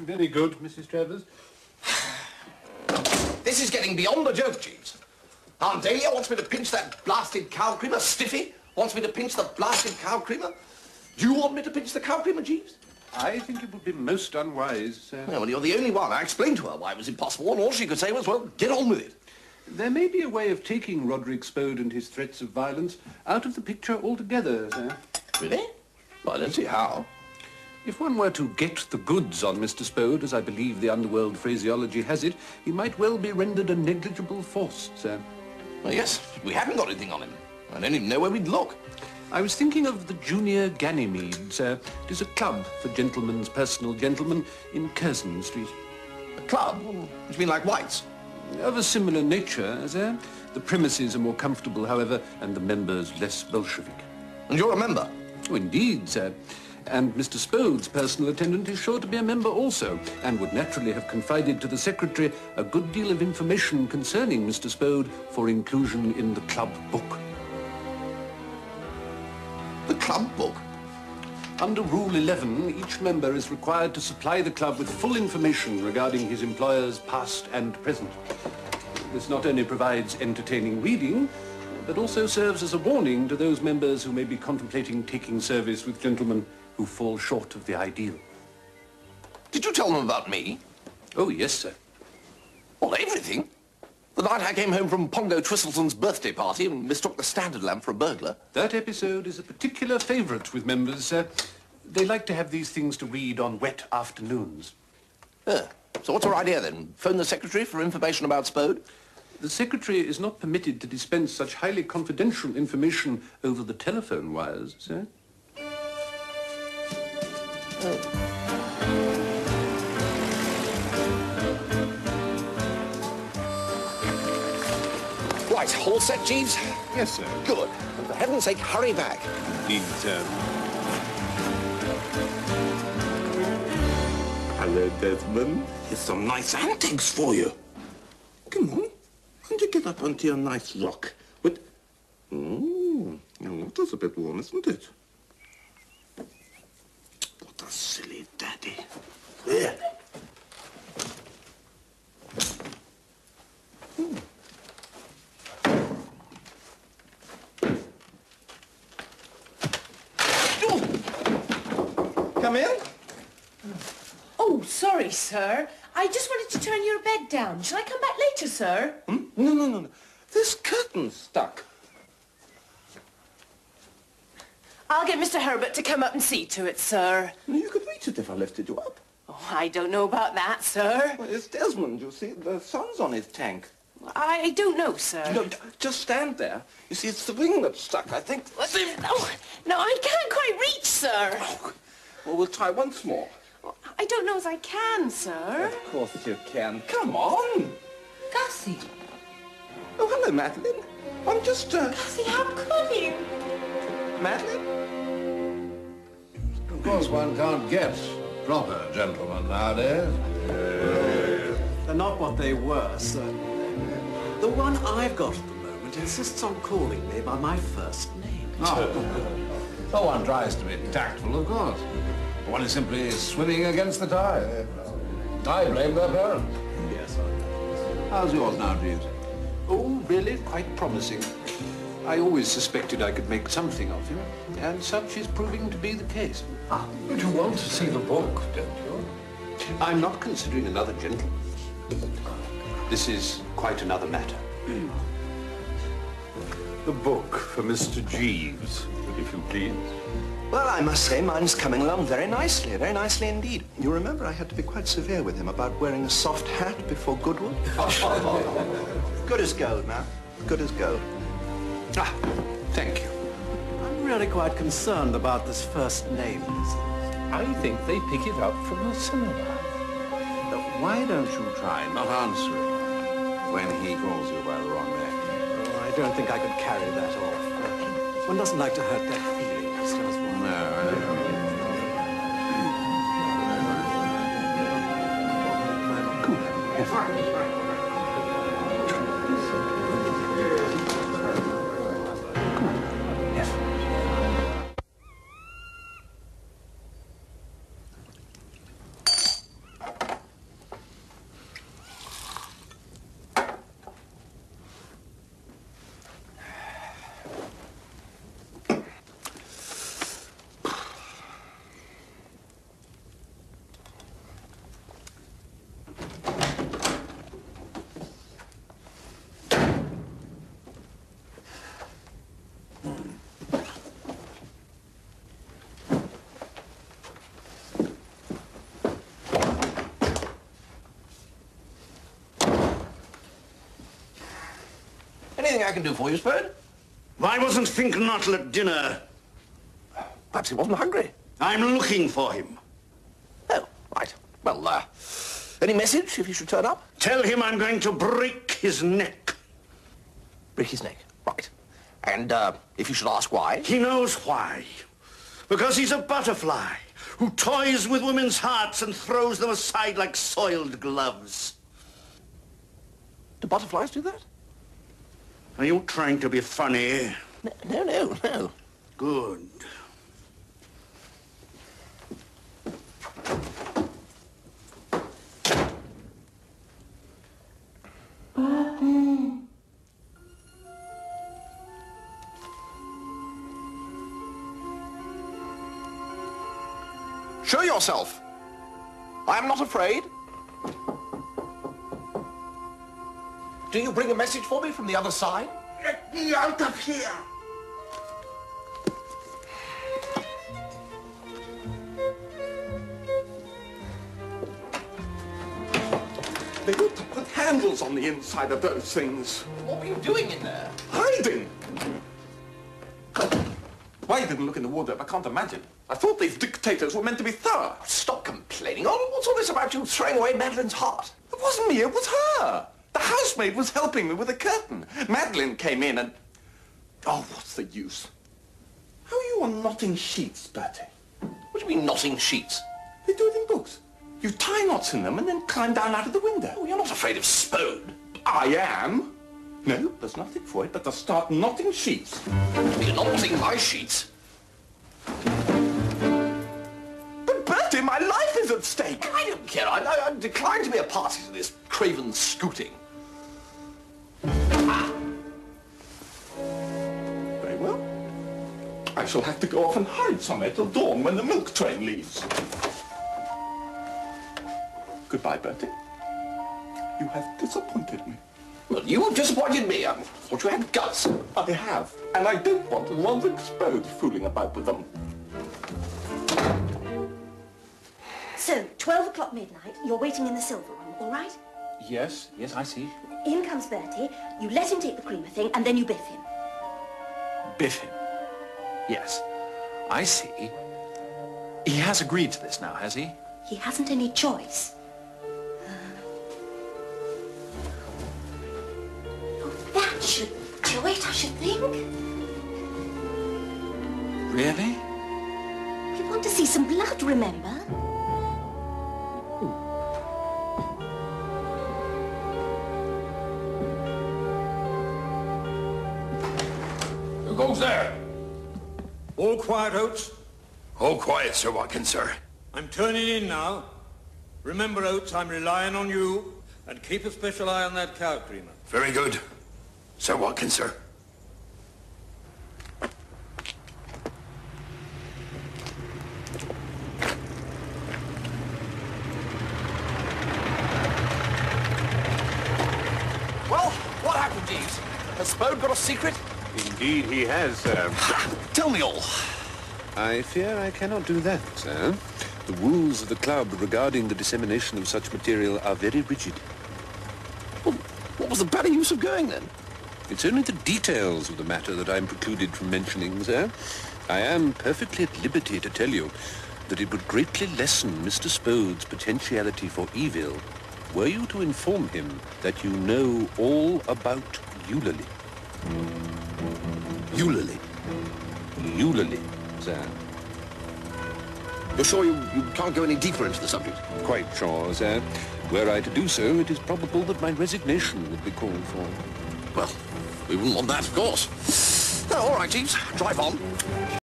Very good, Mrs. Travers. This is getting beyond a joke, Jeeves. Aunt Dahlia wants me to pinch that blasted cow creamer. Stiffy wants me to pinch the blasted cow creamer. Do you want me to pinch the cow creamer, Jeeves? I think it would be most unwise, sir. Well, you're the only one. I explained to her why it was impossible, and all she could say was, well, get on with it. There may be a way of taking Roderick Spode and his threats of violence out of the picture altogether, sir. Really? Well, I don't see how. If one were to get the goods on Mr. Spode, as I believe the underworld phraseology has it, he might well be rendered a negligible force, sir. Well, yes, we haven't got anything on him. I don't even know where we'd look. I was thinking of the Junior Ganymede, sir. It is a club for gentlemen's personal gentlemen in Curzon Street. A club? You mean like White's? Of a similar nature, sir. The premises are more comfortable, however, and the members less Bolshevik. And you're a member? Oh, indeed, sir. And Mr. Spode's personal attendant is sure to be a member also, and would naturally have confided to the secretary a good deal of information concerning Mr. Spode for inclusion in the club book. The club book? Under Rule 11, each member is required to supply the club with full information regarding his employers past and present. This not only provides entertaining reading, but also serves as a warning to those members who may be contemplating taking service with gentlemen who fall short of the ideal. Did you tell them about me? Oh, yes, sir. Well, everything. The night I came home from Pongo Twistleton's birthday party and mistook the Standard lamp for a burglar. That episode is a particular favourite with members, sir. They like to have these things to read on wet afternoons. So what's our idea, then? Phone the secretary for information about Spode? The secretary is not permitted to dispense such highly confidential information over the telephone wires, sir. Right, all set, Jeeves? Yes, sir. Good. And for heaven's sake, hurry back. Indeed, sir. Hello, Desmond. Here's some nice antics for you. Come on. And you get up onto your nice rock. But, that is a bit warm, isn't it? What a silly daddy. There. Come in. Oh, sorry, sir. I just wanted to turn your bed down. Shall I come back later, sir? No. This curtain's stuck. I'll get Mr. Herbert to come up and see to it, sir. You could reach it if I lifted you up. Oh, I don't know about that, sir. Well, it's Desmond, you see. The sun's on his tank. I don't know, sir. No, just stand there. You see, it's the wing that's stuck, I think. No, I can't quite reach, sir. Well, we'll try once more. I don't know as I can, sir. Of course you can. Come on. Gussie. Oh, hello, Madeline. I'm just, Gussie, how could you? Madeline? Of course, one can't get proper gentlemen nowadays. They're not what they were, sir. The one I've got at the moment insists on calling me by my first name. So one tries to be tactful, of course. One is simply swimming against the tide. I blame their parents. Yes, sir. How's yours now, Jeeves? Oh, really? Quite promising. I always suspected I could make something of him, and such is proving to be the case. But you want to see the book, don't you? I'm not considering another gentleman. This is quite another matter. The book for Mr. Jeeves, if you please. Well, I must say mine's coming along very nicely indeed. You remember I had to be quite severe with him about wearing a soft hat before Goodwood? Good as gold, man. Good as gold. Ah, thank you. I'm really quite concerned about this first name business. I think they pick it up from the cinema. Why don't you try not answering when he calls you by the wrong name? Oh, I don't think I could carry that off. One doesn't like to hurt their feelings, does one? No, I don't. anything I can do for you, Spode? Why wasn't Fink Nottle at dinner? Perhaps he wasn't hungry. I'm looking for him. Oh, right. Well, any message if he should turn up? Tell him I'm going to break his neck. Break his neck. Right. And, if you should ask why? He knows why. Because he's a butterfly who toys with women's hearts and throws them aside like soiled gloves. Do butterflies do that? Are you trying to be funny? No. Good. Show yourself. I am not afraid. Do you bring a message for me from the other side? Get me out of here! They ought to put handles on the inside of those things. What were you doing in there? Hiding! Why you didn't look in the wardrobe, I can't imagine. I thought these dictators were meant to be thorough. Stop complaining. Oh, what's all this about you throwing away Madeline's heart? It wasn't me, it was her. The housemaid was helping me with the curtain. Madeline came in and... Oh, what's the use? How are you on knotting sheets, Bertie? What do you mean, knotting sheets? They do it in books. You tie knots in them and then climb down out of the window. Oh, you're not afraid of Spode. I am. No, there's nothing for it but to start knotting sheets. You're not knotting my sheets. But Bertie, my life is at stake. I don't care. I decline to be a party to this craven scooting. Very well. I shall have to go off and hide somewhere till dawn when the milk train leaves. Goodbye, Bertie. You have disappointed me. Well, you have disappointed me. I thought you had guts. I have, and I don't want the ones exposed fooling about with them. So, 12 o'clock midnight, you're waiting in the silver room, all right? Yes, I see. In comes Bertie, you let him take the creamer thing, and then you biff him. Biff him. Yes. I see. He has agreed to this now, has he? He hasn't any choice. That should do it, I should think. Really? You want to see some blood, remember? Who goes there? All quiet, Oates. All quiet, Sir Watkins, sir. I'm turning in now. Remember, Oates, I'm relying on you. And keep a special eye on that cow creamer. Very good. Sir Watkins, sir. Well, what happened, Jeeves? Has Spode got a secret? Indeed he has, sir. Tell me all. I fear I cannot do that, sir. The rules of the club regarding the dissemination of such material are very rigid. Well, what was the bloody use of going, then? It's only the details of the matter that I'm precluded from mentioning, sir. I am perfectly at liberty to tell you that it would greatly lessen Mr. Spode's potentiality for evil were you to inform him that you know all about Eulalie. Eulalie. Eulalie, sir. You're sure you can't go any deeper into the subject? Quite sure, sir. Were I to do so, it is probable that my resignation would be called for. Well, we wouldn't want that, of course. All right, Jeeves, drive on.